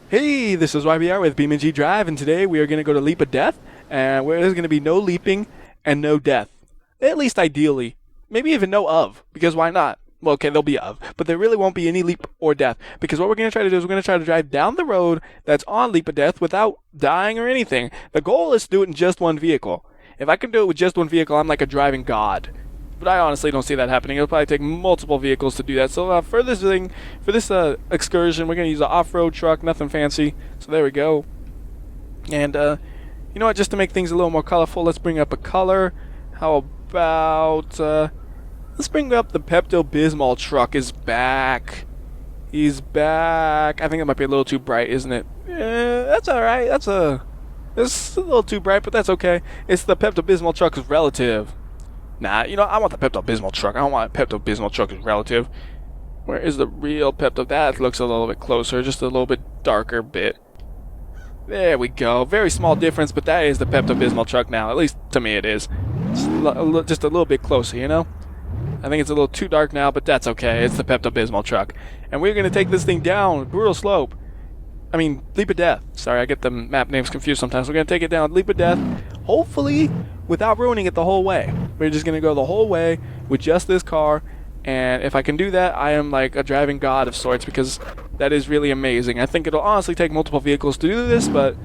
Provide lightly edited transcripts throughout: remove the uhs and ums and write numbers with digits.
Hey, this is WhyBeAre with BeamNG.drive, and today we are going to go to Leap of Death, and where there's going to be no leaping and no death. At least ideally. Maybe even no of, because why not? Well, okay, there'll be of, but there really won't be any leap or death, because what we're going to try to do is we're going to try to drive down the road that's on Leap of Death without dying or anything. The goal is to do it in just one vehicle. If I can do it with just one vehicle, I'm like a driving god. But I honestly don't see that happening. It'll probably take multiple vehicles to do that. So for this excursion, we're going to use an off-road truck, nothing fancy. So there we go. And you know what? Just to make things a little more colorful, let's bring up a color. How about let's bring up the Pepto-Bismol truck is back. He's back. I think it might be a little too bright, isn't it? That's all right. It's a little too bright, but that's okay. It's the Pepto-Bismol truck's relative. Nah, you know, I want the Pepto-Bismol truck. I don't want a Pepto-Bismol truck as relative. Where is the real Pepto? That looks a little bit closer, just a little bit darker bit. There we go. Very small difference, but that is the Pepto-Bismol truck now. At least to me it is. It's just a little bit closer, you know? I think it's a little too dark now, but that's okay. It's the Pepto-Bismol truck. And we're going to take this thing down. Brutal slope. I mean, Leap of Death. Sorry, I get the map names confused sometimes. We're going to take it down Leap of Death. Hopefully, without ruining it the whole way. We're just going to go the whole way with just this car. And if I can do that, I am like a driving god of sorts, because that is really amazing. I think it'll honestly take multiple vehicles to do this, but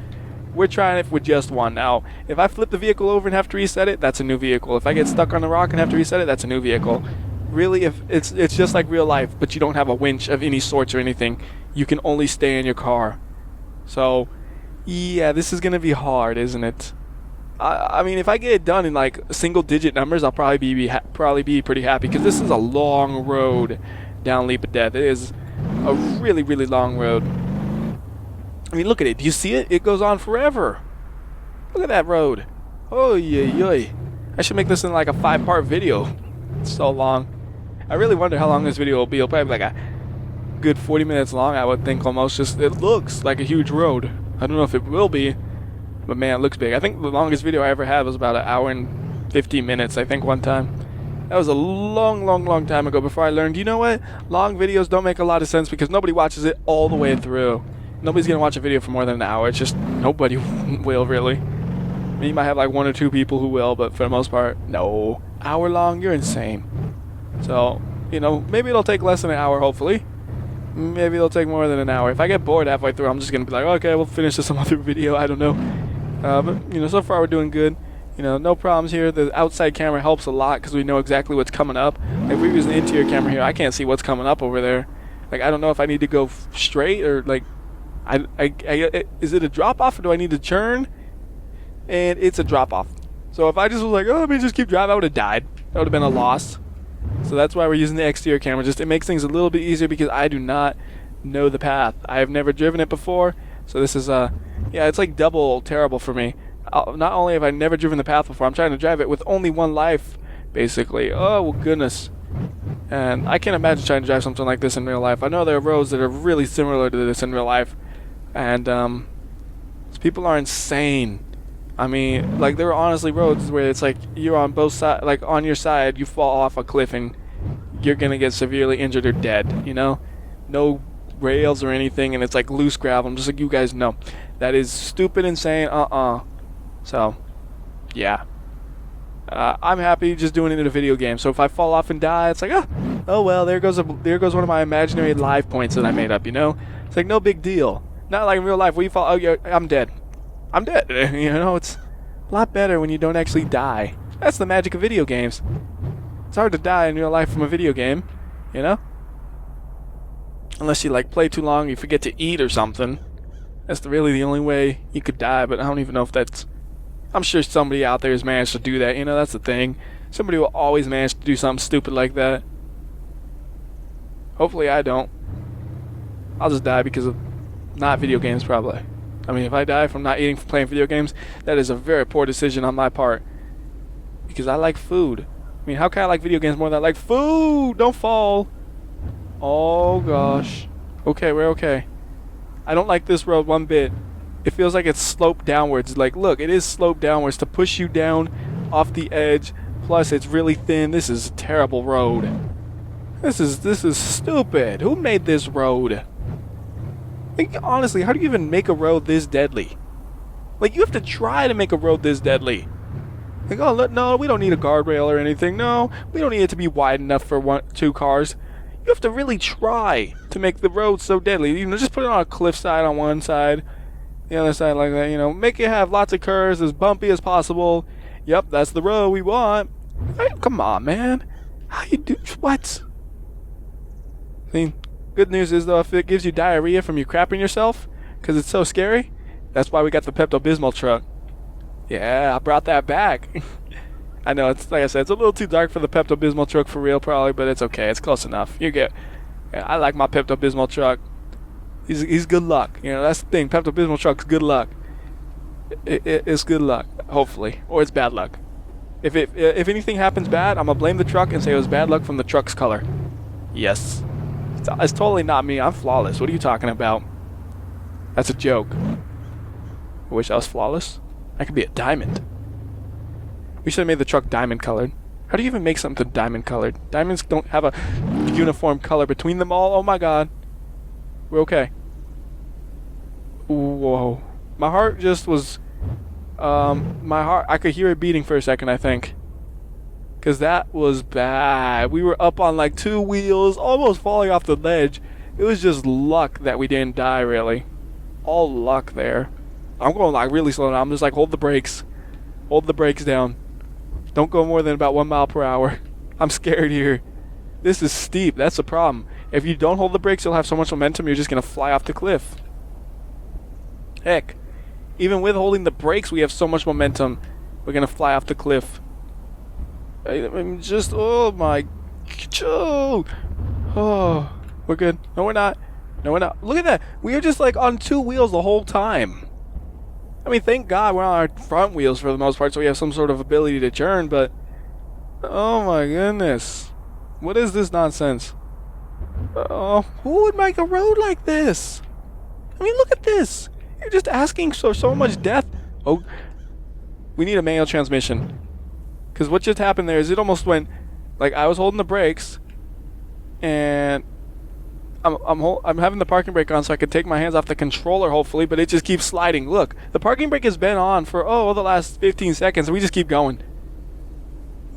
we're trying it with just one. Now, if I flip the vehicle over and have to reset it, that's a new vehicle. If I get stuck on the rock and have to reset it, that's a new vehicle. Really, if it's just like real life, but you don't have a winch of any sorts or anything. You can only stay in your car. So, yeah, this is going to be hard, isn't it? I mean, if I get it done in like single-digit numbers, I'll probably be pretty happy, because this is a long road down Leap of Death. It is a really, really long road. I mean, look at it. Do you see it? It goes on forever. Look at that road. Oh, yeah. I should make this in like a 5-part video. It's so long. I really wonder how long this video will be. It'll probably be like a good 40 minutes long, I would think, almost. Just it looks like a huge road. I don't know if it will be, but man, it looks big. I think the longest video I ever had was about 1 hour and 50 minutes, I think, one time. That was a long time ago, before I learned, you know what? Long videos don't make a lot of sense because nobody watches it all the way through. Nobody's gonna watch a video for more than an hour. It's just nobody will, really. I mean, you might have like 1 or 2 people who will, but for the most part, no. Hour long? You're insane. So, you know, maybe it'll take less than an hour, hopefully. Maybe it'll take more than an hour. If I get bored halfway through, I'm just going to be like, okay, we'll finish this some other video. I don't know. But, you know, so far we're doing good. You know, no problems here. The outside camera helps a lot because we know exactly what's coming up. Like, if we use the interior camera here, I can't see what's coming up over there. Like, I don't know if I need to go straight or, like, is it a drop-off or do I need to turn? And it's a drop-off. So if I just was like, oh, let me just keep driving, I would have died. That would have been a loss. So that's why we're using the exterior camera. Just it makes things a little bit easier because I do not know the path. I have never driven it before. So this is yeah, it's like double terrible for me. Not only have I never driven the path before, I'm trying to drive it with only one life, basically. Oh, well, goodness. And I can't imagine trying to drive something like this in real life. I know there are roads that are really similar to this in real life. And people are insane. I mean, like, there are honestly roads where it's like you're on both sides, like on your side, you fall off a cliff and you're gonna get severely injured or dead, you know? No rails or anything, and it's like loose gravel. I'm just like, you guys know. That is stupid, insane, So, yeah. I'm happy just doing it in a video game. So if I fall off and die, it's like, oh well, there goes one of my imaginary live points that I made up, you know? It's like no big deal. Not like in real life where you fall, oh yeah, I'm dead. I'm dead. You know, it's a lot better when you don't actually die. That's the magic of video games. It's hard to die in real life from a video game, you know? Unless you like play too long, you forget to eat or something. That's really the only way you could die, but I don't even know if that's... I'm sure somebody out there has managed to do that, you know, that's the thing. Somebody will always manage to do something stupid like that. Hopefully I don't. I'll just die because of not video games, probably. I mean, if I die from not eating from playing video games, that is a very poor decision on my part. Because I like food. I mean, how can I like video games more than I like food? Don't fall. Oh, gosh. Okay, we're okay. I don't like this road one bit. It feels like it's sloped downwards. Like, look, it is sloped downwards to push you down off the edge. Plus, it's really thin. This is a terrible road. This is stupid. Who made this road? Like, honestly, how do you even make a road this deadly? Like, you have to try to make a road this deadly. Like, oh, no, we don't need a guardrail or anything. No, we don't need it to be wide enough for two cars. You have to really try to make the road so deadly. You know, just put it on a cliffside on one side, the other side like that. You know, make it have lots of curves, as bumpy as possible. Yep, that's the road we want. Hey, come on, man. How you do what? See, good news is though, if it gives you diarrhea from you crapping yourself, because it's so scary, that's why we got the Pepto-Bismol truck. Yeah, I brought that back. I know, it's like I said, it's a little too dark for the Pepto-Bismol truck for real, probably, but it's okay. It's close enough. Yeah, I like my Pepto-Bismol truck. He's good luck. You know, that's the thing. Pepto-Bismol truck's good luck. It's good luck, hopefully, or it's bad luck. If anything happens bad, I'm gonna blame the truck and say it was bad luck from the truck's color. Yes, it's totally not me. I'm flawless. What are you talking about? That's a joke. I wish I was flawless. I could be a diamond. We should have made the truck diamond colored. How do you even make something diamond colored? Diamonds don't have a uniform color between them all. Oh my god. We're okay. Whoa. My heart just was... my heart... I could hear it beating for a second, I think. Because that was bad. We were up on like 2 wheels, almost falling off the ledge. It was just luck that we didn't die, really. All luck there. I'm going like really slow now. I'm just like, hold the brakes. Hold the brakes down. Don't go more than about 1 mile per hour. I'm scared here. This is steep. That's the problem. If you don't hold the brakes, you'll have so much momentum, you're just going to fly off the cliff. Heck. Even with holding the brakes, we have so much momentum, we're going to fly off the cliff. I mean, just, oh my... Oh, we're good. No, we're not. No, we're not. Look at that. We are just like on 2 wheels the whole time. I mean, thank God we're on our front wheels for the most part, so we have some sort of ability to turn, but... Oh my goodness. What is this nonsense? Oh, who would make a road like this? I mean, look at this. You're just asking for so much death. Oh, we need a manual transmission. Because what just happened there is it almost went... Like, I was holding the brakes, and... I'm having the parking brake on so I can take my hands off the controller, hopefully, but it just keeps sliding. Look, the parking brake has been on for, the last 15 seconds, and we just keep going.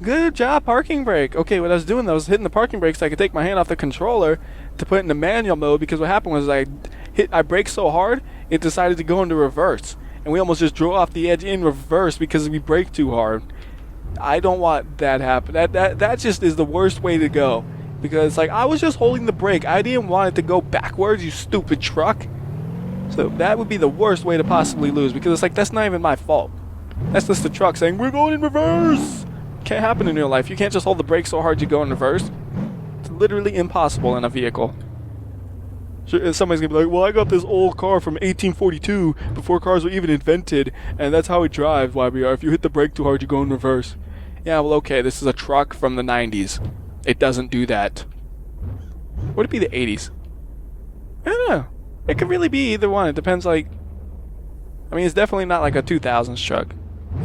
Good job, parking brake. Okay, what I was doing, though, was hitting the parking brake so I could take my hand off the controller to put it into manual mode, because what happened was I braked so hard, it decided to go into reverse. And we almost just drove off the edge in reverse because we braked too hard. I don't want that to happen. That just is the worst way to go. Because, like, I was just holding the brake. I didn't want it to go backwards, you stupid truck. So that would be the worst way to possibly lose. Because it's like, that's not even my fault. That's just the truck saying, we're going in reverse. Can't happen in real life. You can't just hold the brake so hard you go in reverse. It's literally impossible in a vehicle. Sure, somebody's going to be like, well, I got this old car from 1842 before cars were even invented. And that's how it drives, WhyBeAre. If you hit the brake too hard, you go in reverse. Yeah, well, okay, this is a truck from the 90s. It doesn't do that. Would it be the 80s? I don't know. It could really be either one. It depends, like... I mean, it's definitely not like a 2000s truck.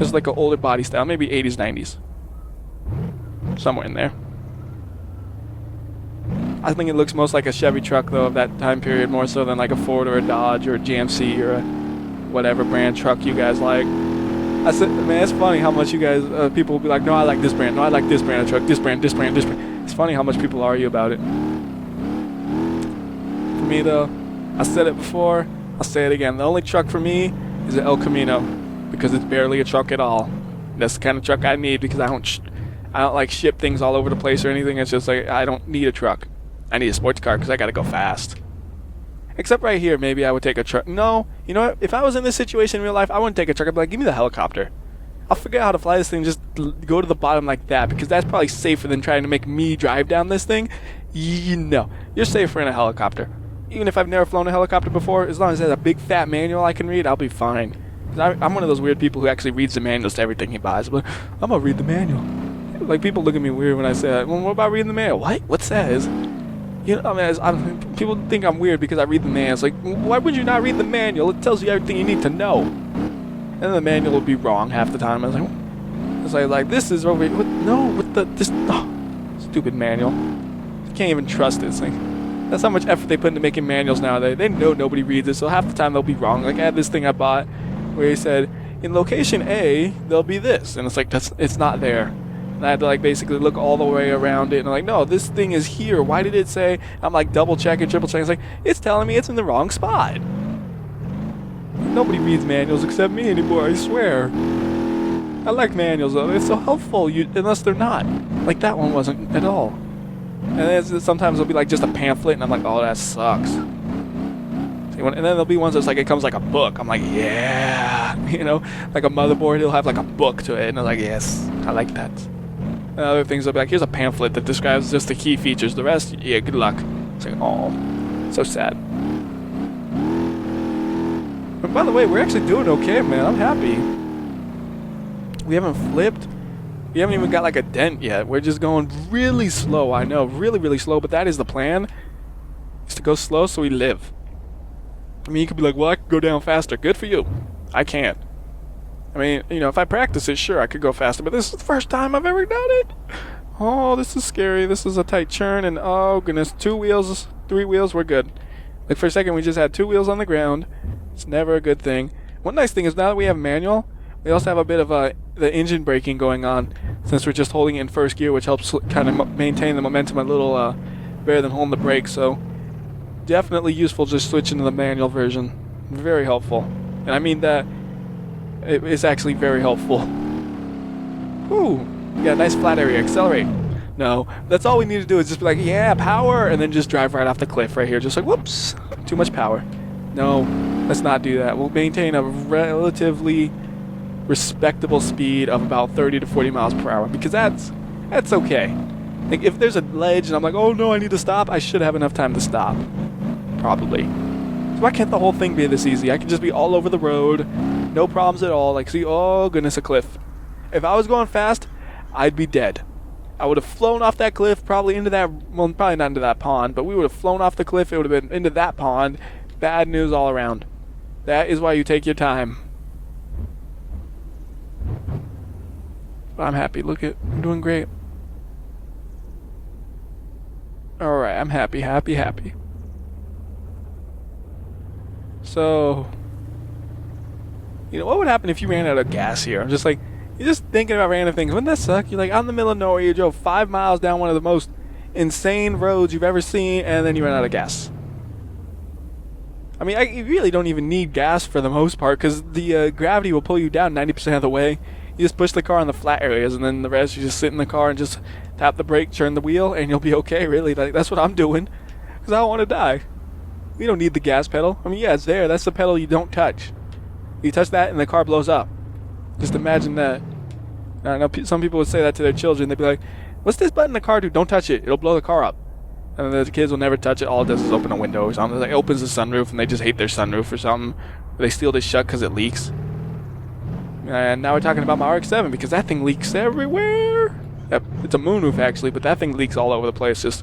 It's like an older body style. Maybe 80s, 90s. Somewhere in there. I think it looks most like a Chevy truck, though, of that time period, more so than like a Ford or a Dodge or a GMC or a whatever brand truck you guys like. I said, man, it's funny how much you guys, people will be like, no, I like this brand. No, I like this brand of truck. This brand, this brand, this brand. It's funny how much people argue about it. For me, though, I said it before, I'll say it again. The only truck for me is an El Camino because it's barely a truck at all. That's the kind of truck I need because I don't like ship things all over the place or anything. It's just like, I don't need a truck. I need a sports car because I got to go fast. Except right here, maybe I would take a truck. No, you know what? If I was in this situation in real life, I wouldn't take a truck. I'd be like, give me the helicopter. I'll figure out how to fly this thing, just go to the bottom like that, because that's probably safer than trying to make me drive down this thing. You know, you're safer in a helicopter. Even if I've never flown a helicopter before, as long as it has a big fat manual I can read, I'll be fine. I'm one of those weird people who actually reads the manuals to everything he buys. But I'm going to read the manual. Like, people look at me weird when I say that. Well, what about reading the manual? What? What says? You know, I mean, people think I'm weird because I read the manual. It's like, why would you not read the manual? It tells you everything you need to know. And the manual will be wrong half the time. I was like, this is over. What? No, what the? This stupid manual. I can't even trust this thing. That's how much effort they put into making manuals nowadays. They know nobody reads it, so half the time they'll be wrong. Like I had this thing I bought where he said, in location A, there'll be this. And it's like, it's not there. And I had to like basically look all the way around it and I'm like, no, this thing is here. Why did it say? I'm like double checking, triple checking. It's like, it's telling me it's in the wrong spot. Nobody reads manuals except me anymore, I swear. I like manuals though, they're so helpful, unless they're not. Like that one wasn't at all. And then sometimes it'll be like just a pamphlet and I'm like, oh, that sucks. And then there'll be ones that's like, it comes like a book. I'm like, yeah, you know, like a motherboard, it'll have like a book to it. And I'm like, yes, I like that. And other things will be like, here's a pamphlet that describes just the key features. The rest, yeah, good luck. It's like, oh, so sad. But by the way, we're actually doing okay, man. I'm happy. We haven't flipped. We haven't even got like a dent yet. We're just going really slow, I know. Really, really slow, but that is the plan. Is to go slow so we live. I mean, you could be like, well, I could go down faster. Good for you. I can't. I mean, you know, if I practice it, sure, I could go faster, but this is the first time I've ever done it. Oh, this is scary. This is a tight turn, and oh, goodness. 2 wheels, 3 wheels, we're good. Like, for a second, we just had 2 wheels on the ground. It's never a good thing. One nice thing is now that we have manual, we also have a bit of the engine braking going on since we're just holding it in first gear, which helps kind of maintain the momentum a little better than holding the brakes. So definitely useful just switching to the manual version. Very helpful. And I mean that it is actually very helpful. Ooh, we got a nice flat area. Accelerate. No, that's all we need to do is just be like, yeah, power, and then just drive right off the cliff right here. Just like, whoops, too much power. No, let's not do that. We'll maintain a relatively respectable speed of about 30 to 40 miles per hour because that's okay. Like if there's a ledge and I'm like, oh no, I need to stop, I should have enough time to stop. Probably. So why can't the whole thing be this easy? I could just be all over the road, no problems at all. Like, see, oh goodness, a cliff. If I was going fast, I'd be dead. I would have flown off that cliff, probably into that, well, probably not into that pond, but we would have flown off the cliff, it would have been into that pond. Bad news all around. That is why you take your time. But I'm happy. Look at, I'm doing great. Alright, I'm happy, happy, happy. So, you know, what would happen if you ran out of gas here? I'm just like, you're just thinking about random things. Wouldn't that suck? You're like out in the middle of nowhere, you drove 5 miles down one of the most insane roads you've ever seen, and then you ran out of gas. I mean, you really don't even need gas for the most part, because the gravity will pull you down 90% of the way. You just push the car on the flat areas, and then the rest you just sit in the car and just tap the brake, turn the wheel, and you'll be okay, really. Like, that's what I'm doing, because I don't want to die. We don't need the gas pedal. I mean, yeah, it's there. That's the pedal you don't touch. You touch that, and the car blows up. Just imagine that. I know some people would say that to their children. They'd be like, what's this button in the car do? Don't touch it. It'll blow the car up. And then the kids will never touch it. All it does is open a window or something. It opens the sunroof, and they just hate their sunroof or something. They steal this shut because it leaks. And now we're talking about my RX-7 because that thing leaks everywhere. Yep, it's a moonroof actually, but that thing leaks all over the place. Just,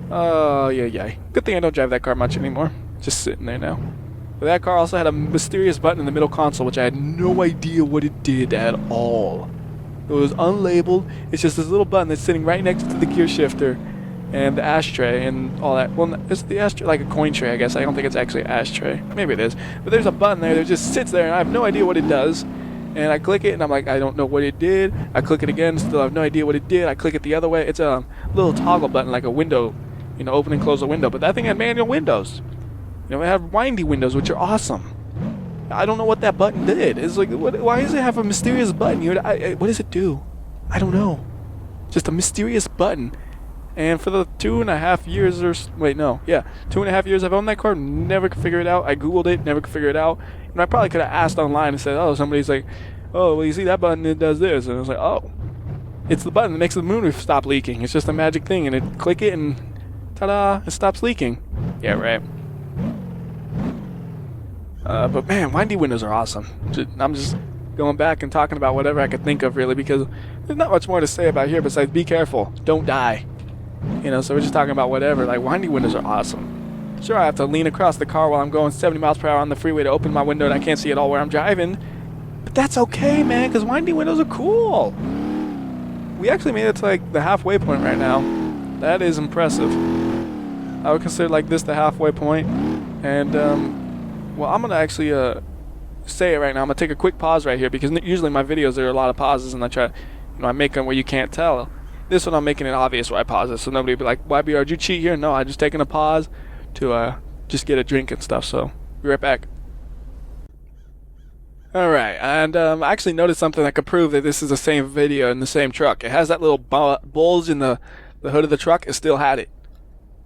oh, yeah. Good thing I don't drive that car much anymore. Just sitting there now. But that car also had a mysterious button in the middle console, which I had no idea what it did at all. It was unlabeled. It's just this little button that's sitting right next to the gear shifter and the ashtray and all that. Well, it's the ashtray, like a coin tray, I guess. I don't think it's actually an ashtray. Maybe it is. But there's a button there that just sits there, and I have no idea what it does. And I click it, and I'm like, I don't know what it did. I click it again, still have no idea what it did. I click it the other way. It's a little toggle button, like a window, you know, open and close a window. But that thing had manual windows. You know, it had windy windows, which are awesome. I don't know what that button did. It's like, why does it have a mysterious button? What does it do? I don't know. Just a mysterious button. And for the 2.5 years or... Wait, no. Yeah. 2.5 years I've owned that car, never could figure it out. I Googled it, never could figure it out. And I probably could have asked online and said, oh, somebody's like, oh, well, you see that button, it does this. And I was like, oh. It's the button that makes the moonroof stop leaking. It's just a magic thing. And it click it and ta-da, it stops leaking. Yeah, right. But man, windy windows are awesome. I'm just going back and talking about whatever I could think of, really, because there's not much more to say about here besides be careful, don't die. You know, so we're just talking about whatever. Like, windy windows are awesome. Sure, I have to lean across the car while I'm going 70 miles per hour on the freeway to open my window and I can't see at all where I'm driving. But that's okay, man, because windy windows are cool. We actually made it to, like, the halfway point right now. That is impressive. I would consider like this the halfway point. And well, I'm gonna actually say it right now. I'm gonna take a quick pause right here because usually my videos there are a lot of pauses, and I try, I make them where you can't tell. This one I'm making it obvious where I pause it, so nobody will be like, "WhyBeAre, did you cheat here?" No, I just taking a pause to just get a drink and stuff. So be right back. Alright, and I actually noticed something that could prove that this is the same video in the same truck. It has that little bulge in the hood of the truck. It still had it.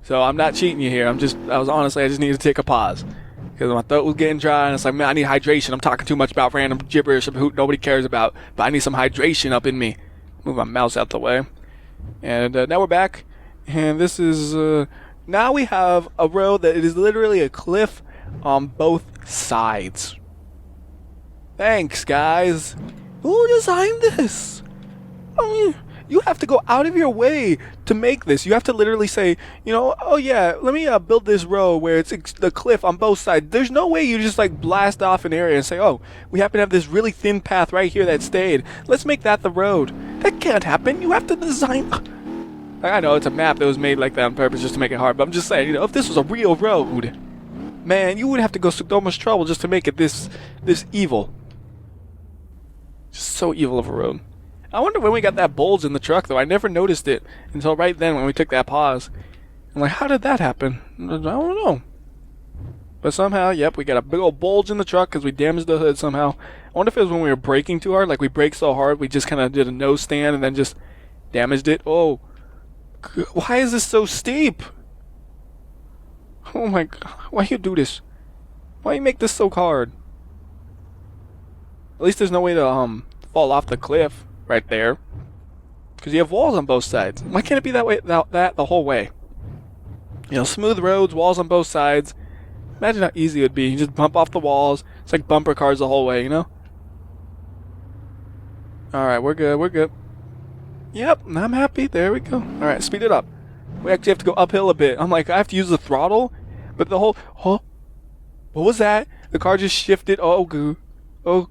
So I'm not cheating you here. I just needed to take a pause. Because my throat was getting dry, and it's like, man, I need hydration. I'm talking too much about random gibberish who nobody cares about. But I need some hydration up in me. Move my mouse out the way. And now we're back. And this is, now we have a road that is literally a cliff on both sides. Thanks, guys. Who designed this? I mean, you have to go out of your way to make this. You have to literally say, oh yeah, let me build this road where it's the cliff on both sides. There's no way you just like blast off an area and say, oh, we happen to have this really thin path right here that stayed. Let's make that the road. That can't happen. You have to design. I know it's a map that was made like that on purpose just to make it hard, but I'm just saying, if this was a real road, man, you would have to go through so much trouble just to make it this evil. Just so evil of a road. I wonder when we got that bulge in the truck, though. I never noticed it until right then when we took that pause. I'm like, how did that happen? I don't know. But somehow, yep, we got a big old bulge in the truck because we damaged the hood somehow. I wonder if it was when we were braking too hard. Like, we braked so hard, we just kind of did a nose stand and then just damaged it. Oh. Why is this so steep? Oh my God. Why you do this? Why you make this so hard? At least there's no way to fall off the cliff right there, because you have walls on both sides. Why can't it be that way? That the whole way. Smooth roads, walls on both sides. Imagine how easy it would be. You just bump off the walls. It's like bumper cars the whole way, All right, we're good. We're good. Yep, I'm happy. There we go. All right, speed it up. We actually have to go uphill a bit. I'm like, I have to use the throttle, but the whole. Oh, what was that? The car just shifted. Oh, goo. Oh,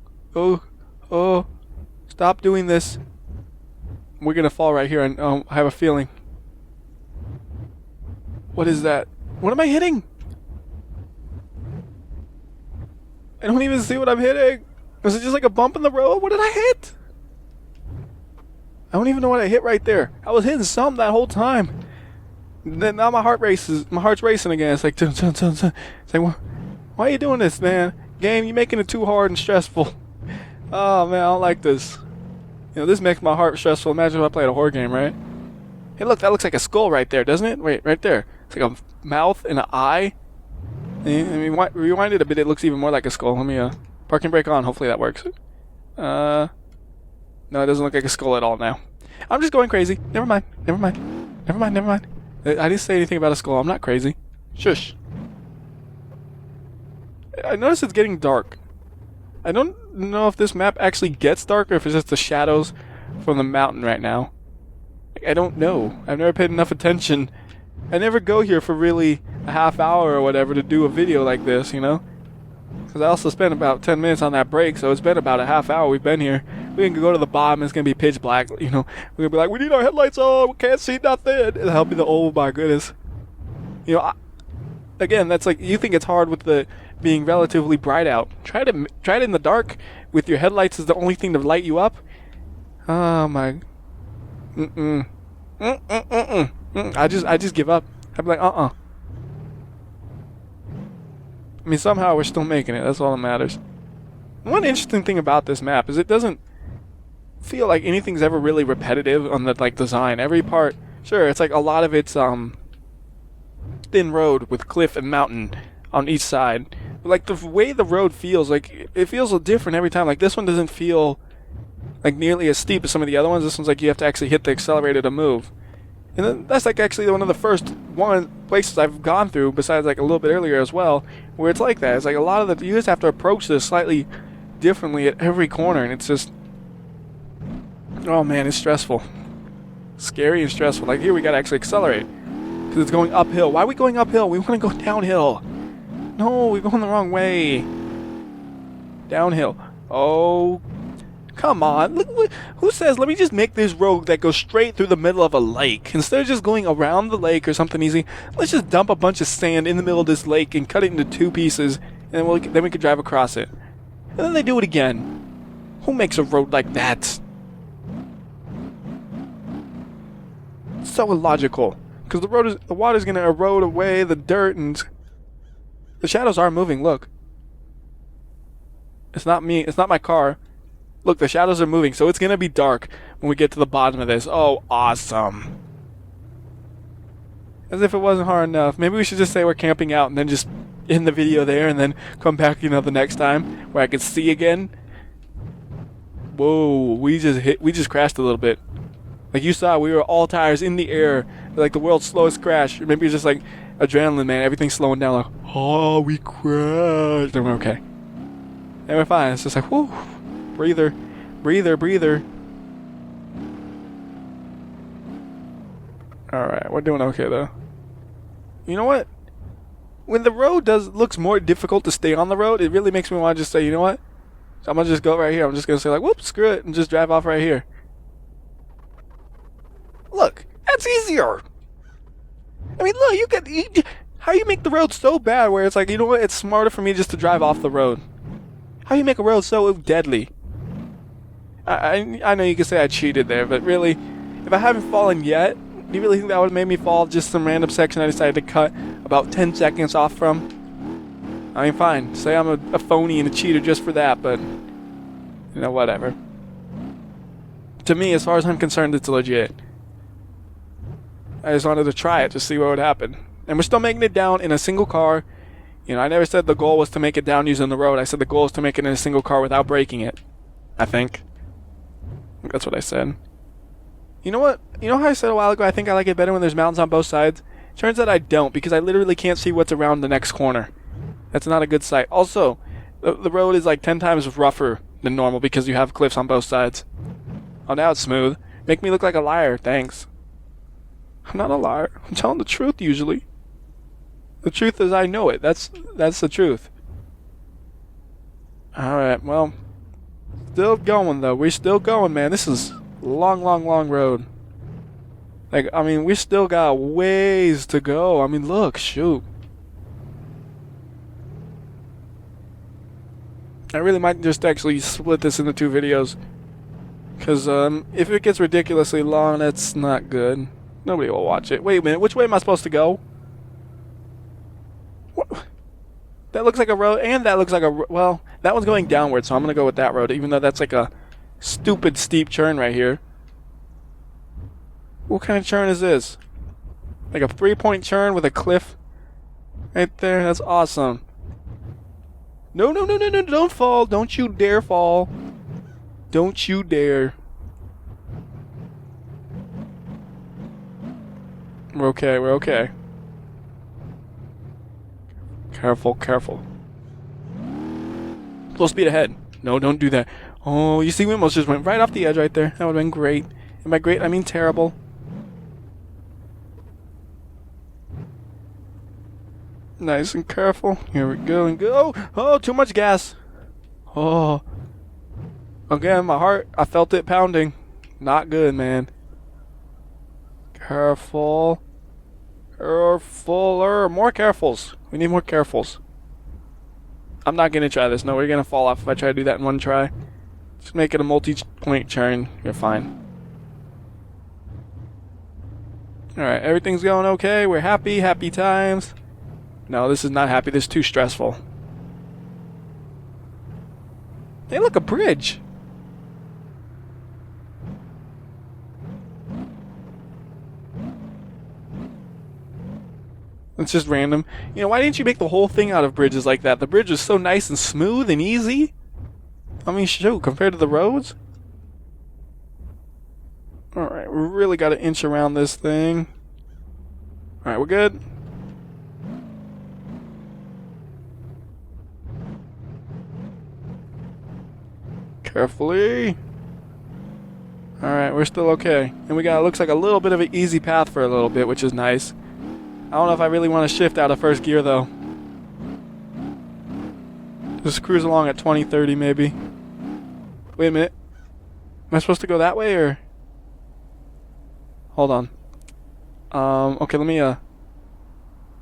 stop doing this. We're gonna fall right here, and I have a feeling. What is that? What am I hitting? I don't even see what I'm hitting. Was it just like a bump in the road? What did I hit? I don't even know what I hit right there. I was hitting something that whole time. Then now my heart's racing again. It's like, dun, dun, dun, dun. It's like, why are you doing this, man? Game, you making it too hard and stressful. Oh man, I don't like this. This makes my heart stressful. Imagine if I played a horror game, right? Hey, look, that looks like a skull right there, doesn't it? Wait, right there. It's like a mouth and an eye. I mean, rewind it a bit. It looks even more like a skull. Let me parking brake on. Hopefully that works. No, it doesn't look like a skull at all now. I'm just going crazy. Never mind. I didn't say anything about a skull. I'm not crazy. Shush. I notice it's getting dark. I don't know if this map actually gets dark or if it's just the shadows from the mountain right now. I don't know. I've never paid enough attention. I never go here for really a half hour or whatever to do a video like this, Because I also spent about 10 minutes on that break, so it's been about a half hour we've been here. We can go to the bottom, it's going to be pitch black, We're going to be like, we need our headlights on, we can't see nothing. It'll help me oh my goodness. Again, that's like, you think it's hard with the being relatively bright out. Try it in the dark with your headlights as the only thing to light you up. Oh my. I just give up. I'd be like, I mean, somehow we're still making it. That's all that matters. One interesting thing about this map is it doesn't feel like anything's ever really repetitive on the design. Every part, sure, it's like a lot of it's thin road with cliff and mountain on each side. But the way the road feels, it feels different every time. This one doesn't feel nearly as steep as some of the other ones. This one's you have to actually hit the accelerator to move. And then that's actually one of the first places I've gone through, besides a little bit earlier as well, where it's like that. It's a lot of you just have to approach this slightly differently at every corner, and it's just, oh man, it's stressful. Scary and stressful. Here we gotta actually accelerate, because it's going uphill. Why are we going uphill? We want to go downhill. No, we're going the wrong way. Downhill. Oh, Come on. Look, who says, let me just make this road that goes straight through the middle of a lake? Instead of just going around the lake or something easy, let's just dump a bunch of sand in the middle of this lake and cut it into 2 pieces, and then we can drive across it. And then they do it again. Who makes a road like that? It's so illogical. Because the water's going to erode away the dirt, and the shadows are moving, look. It's not me, it's not my car. Look, the shadows are moving, so it's going to be dark when we get to the bottom of this. Oh, awesome. As if it wasn't hard enough. Maybe we should just say we're camping out and then just end the video there and then come back, the next time where I can see again. Whoa, we just crashed a little bit. Like you saw, we were all tires in the air. Like the world's slowest crash. Maybe it's just like adrenaline, man. Everything's slowing down. Like, oh, we crashed. And we're okay. And we're fine. It's just like, whoo. Breather, breather, breather. Alright, we're doing okay though. You know what? When the road looks more difficult to stay on the road, it really makes me want to just say, you know what? I'm going to just go right here. I'm just going to say like, whoops, screw it, and just drive off right here. Look, that's easier. I mean, look, how you make the road so bad where it's like, you know what? It's smarter for me just to drive off the road. How you make a road so deadly? I know you can say I cheated there, but really, if I haven't fallen yet, do you really think that would have made me fall just some random section I decided to cut about 10 seconds off from? I mean, fine. Say I'm a phony and a cheater just for that, but, whatever. To me, as far as I'm concerned, it's legit. I just wanted to try it to see what would happen. And we're still making it down in a single car. I never said the goal was to make it down using the road. I said the goal is to make it in a single car without breaking it. I think. That's what I said. You know what? You know how I said a while ago I think I like it better when there's mountains on both sides? Turns out I don't, because I literally can't see what's around the next corner. That's not a good sight. Also, the road is like 10 times rougher than normal because you have cliffs on both sides. Oh, now it's smooth. Make me look like a liar, thanks. I'm not a liar. I'm telling the truth usually. The truth is I know it. That's the truth. Alright, well, still going though. We're still going, man. This is a long, long, long road. Like, I mean, we still got ways to go. I mean, look, shoot. I really might just actually split this into 2 videos. Because, if it gets ridiculously long, that's not good. Nobody will watch it. Wait a minute, which way am I supposed to go? What? That looks like a road, and that looks like a... Well, that one's going downward, so I'm going to go with that road, even though that's like a stupid steep turn right here. What kind of turn is this? Like a 3-point turn with a cliff right there? That's awesome. No, no, no, no, no, don't fall. Don't you dare fall. Don't you dare. We're okay, we're okay. Careful, careful. Full speed ahead. No, don't do that. Oh, you see, we almost just went right off the edge right there. That would have been great. And by great, I mean terrible. Nice and careful. Here we go and go. Oh, too much gas. Oh. Again, my heart, I felt it pounding. Not good, man. Careful. Carefuler. More carefuls. We need more carefuls. I'm not going to try this. No, we're going to fall off if I try to do that in one try. Just make it a multi-point turn. You're fine. Alright, everything's going okay. We're happy. Happy times. No, this is not happy. This is too stressful. Hey, look, a bridge. It's just random. You know, why didn't you make the whole thing out of bridges like that? The bridge is so nice and smooth and easy. I mean, shoot, compared to the roads. Alright, we really got to inch around this thing. Alright, we're good. Carefully. Alright, we're still okay. And we got, looks like a little bit of an easy path for a little bit, which is nice. I don't know if I really want to shift out of first gear though. Just cruise along at 20, 30 maybe. Wait a minute. Am I supposed to go that way or? Hold on. Okay, let me, You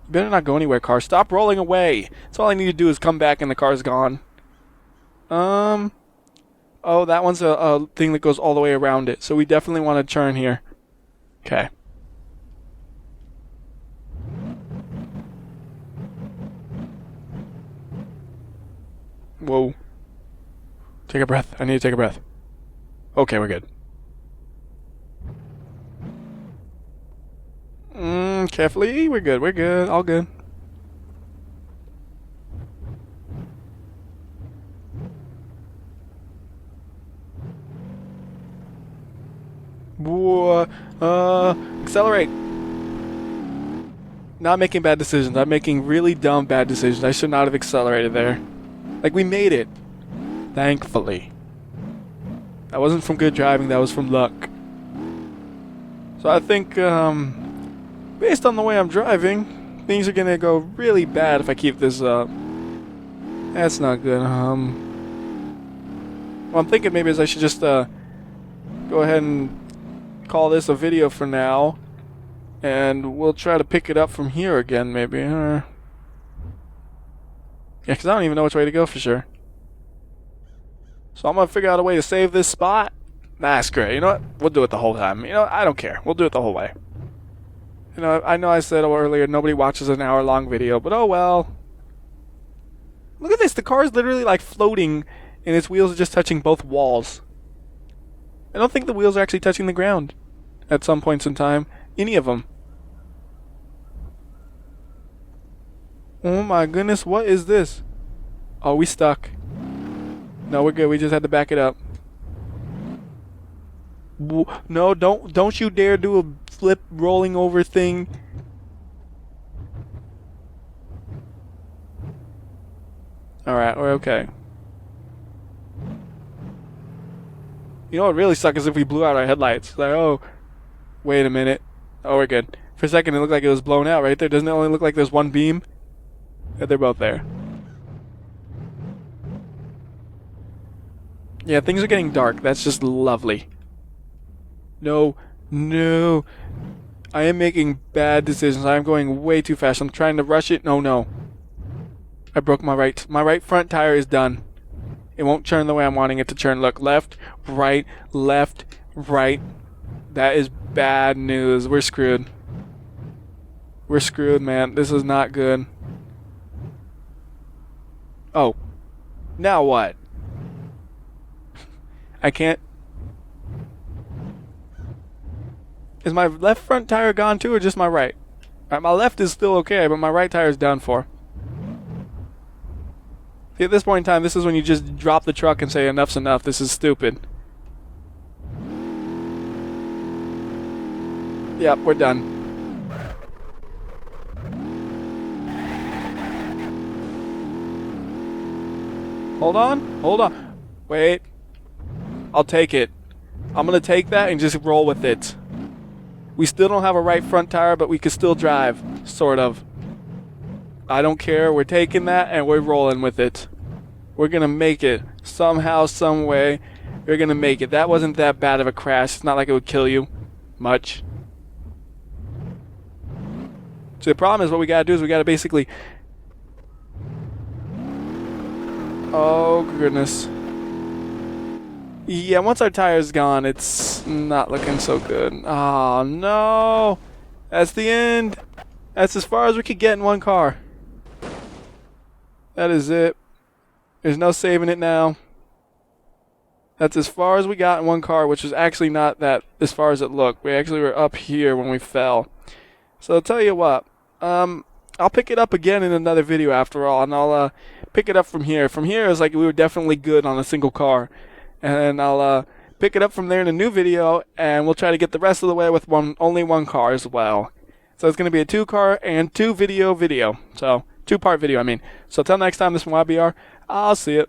better not go anywhere, car. Stop rolling away. That's all I need to do is come back and the car's gone. Oh, that one's a thing that goes all the way around it. So we definitely want to turn here. Okay. Whoa. Take a breath. I need to take a breath. Okay, we're good. Carefully. We're good. We're good. All good. Whoa. Accelerate. Not making bad decisions. I'm making really dumb bad decisions. I should not have accelerated there. Like, we made it. Thankfully. That wasn't from good driving. That was from luck. So I think, based on the way I'm driving, things are gonna go really bad if I keep this up. That's not good. What I'm thinking maybe is I should just, go ahead and call this a video for now. And we'll try to pick it up from here again, maybe. Yeah, because I don't even know which way to go for sure. So I'm going to figure out a way to save this spot. Nah, screw it. You know what? We'll do it the whole time. You know, I don't care. We'll do it the whole way. You know I said earlier nobody watches an hour-long video, but oh well. Look at this. The car is literally like floating, and its wheels are just touching both walls. I don't think the wheels are actually touching the ground at some points in time. Any of them. Oh my goodness, what is this? Oh, we stuck. No, we're good. We just had to back it up. No, don't you dare do a flip rolling over thing. Alright, we're okay. You know what really sucks is if we blew out our headlights. Like, oh, wait a minute. Oh, we're good. For a second, it looked like it was blown out right there. Doesn't it only look like there's one beam? Yeah, they're both there. Yeah, things are getting dark. That's just lovely. No. I am making bad decisions. I am going way too fast. I'm trying to rush it. No. I broke my right front tire is done. It won't turn the way I'm wanting it to turn. Look, left, right. That is bad news. We're screwed. We're screwed, man. This is not good. Oh. Now what? I can't. Is my left front tire gone too, or just my right? Alright, my left is still okay, but my right tire is done for. See, at this point in time, this is when you just drop the truck and say, enough's enough, this is stupid. Yep, we're done. Hold on. Wait. I'll take it. I'm gonna take that and just roll with it. We still don't have a right front tire, but we can still drive. Sort of. I don't care. We're taking that and we're rolling with it. We're gonna make it. Somehow, some way. We're gonna make it. That wasn't that bad of a crash. It's not like it would kill you. Much. So the problem is what we gotta do is we gotta basically... Oh, goodness. Yeah, once our tire's gone, it's not looking so good. Oh, no. That's the end. That's as far as we could get in one car. That is it. There's no saving it now. That's as far as we got in one car, which was actually not that as far as it looked. We actually were up here when we fell. So I'll tell you what. I'll pick it up again in another video after all, and I'll pick it up from here. From here, it's like we were definitely good on a single car. And I'll pick it up from there in a new video, and we'll try to get the rest of the way with only one car as well. So it's going to be a 2-car and 2-video video. So, 2-part video, I mean. So, till next time, this is WhyBeAre. I'll see you.